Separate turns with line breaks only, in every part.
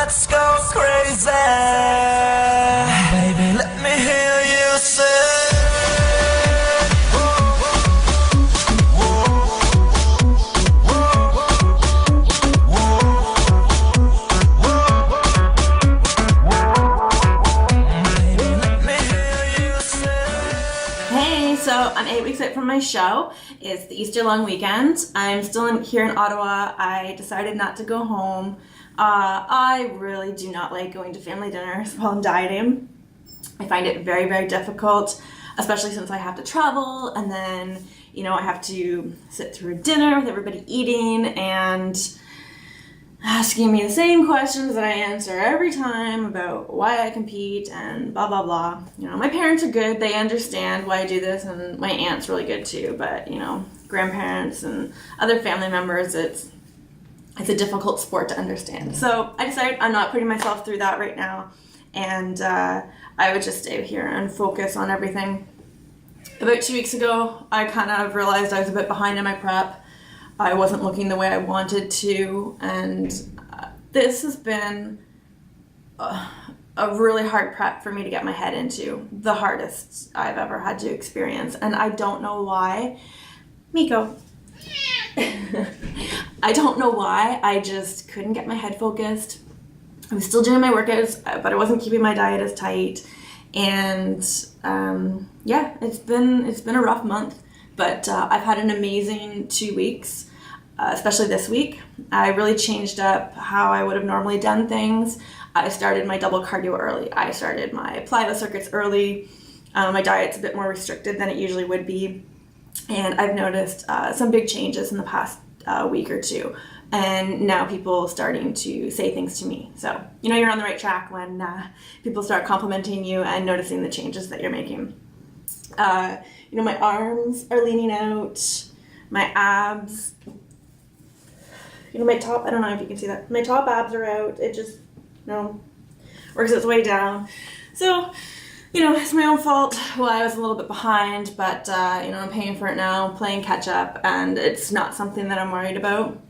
let's go crazy. Baby, let me hear you say.
Hey, so I'm 8 weeks out from my show. It's the Easter long weekend. I'm still here in Ottawa. I decided not to go home. I really do not like going to family dinners while I'm dieting. I find it very, very difficult, especially since I have to travel and then, I have to sit through dinner with everybody eating and asking me the same questions that I answer every time about why I compete and blah, blah, blah. My parents are good. They understand why I do this, and my aunt's really good too. But, grandparents and other family members, it's a difficult sport to understand. So I decided I'm not putting myself through that right now, and I would just stay here and focus on everything. About 2 weeks ago, I kind of realized I was a bit behind in my prep. I wasn't looking the way I wanted to, and this has been a really hard prep for me to get my head into, the hardest I've ever had to experience, and I don't know why. Miko. I don't know why, I just couldn't get my head focused. I was still doing my workouts, but I wasn't keeping my diet as tight, and it's been a rough month. But I've had an amazing 2 weeks, especially this week. I really changed up how I would have normally done things. I started my double cardio early. I started my plyo circuits early. My diet's a bit more restricted than it usually would be. And I've noticed some big changes in the past week or two. And now people starting to say things to me. So, you're on the right track when people start complimenting you and noticing the changes that you're making. My arms are leaning out, my abs, my top, I don't know if you can see that, my top abs are out. It just, works its way down. So, it's my own fault. Well, I was a little bit behind, but, I'm paying for it now, playing catch up, and it's not something that I'm worried about.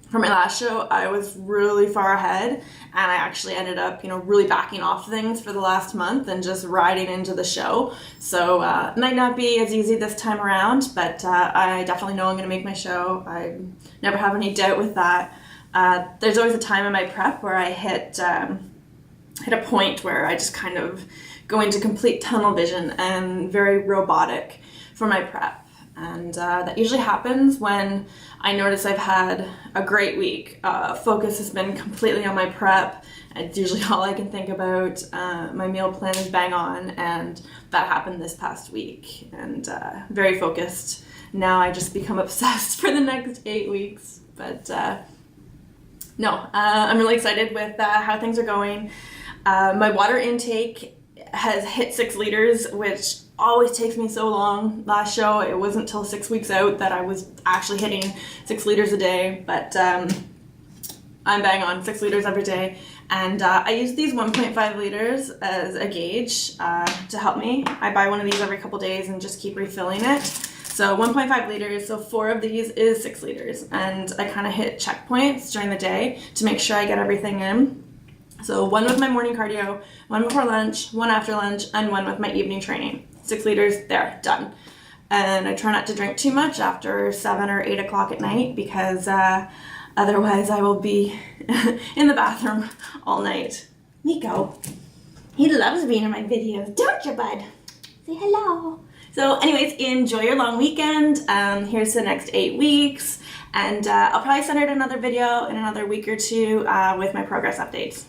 For my last show, I was really far ahead, and I actually ended up, really backing off things for the last month and just riding into the show. So it might not be as easy this time around, but I definitely know I'm going to make my show. I never have any doubt with that. There's always a time in my prep where I hit a point where I just kind of go into complete tunnel vision and very robotic for my prep. And that usually happens when I notice I've had a great week. Focus has been completely on my prep. It's usually all I can think about. My meal plan is bang on, and that happened this past week. And very focused. Now I just become obsessed for the next 8 weeks. But I'm really excited with how things are going. My water intake has hit 6 liters, which always takes me so long. Last show, it wasn't until 6 weeks out that I was actually hitting 6 liters a day, but I'm bang on 6 liters every day. And I use these 1.5 liters as a gauge to help me. I buy one of these every couple days and just keep refilling it. So 1.5 liters, so 4 of these is 6 liters. And I kind of hit checkpoints during the day to make sure I get everything in. So 1 with my morning cardio, 1 before lunch, 1 after lunch, and 1 with my evening training. 6 liters, there, done. And I try not to drink too much after 7 or 8 o'clock at night because otherwise I will be in the bathroom all night. Miko, he loves being in my videos, don't you, bud? Say hello. So anyways, enjoy your long weekend. Here's the next 8 weeks. And I'll probably send out another video in another week or two with my progress updates.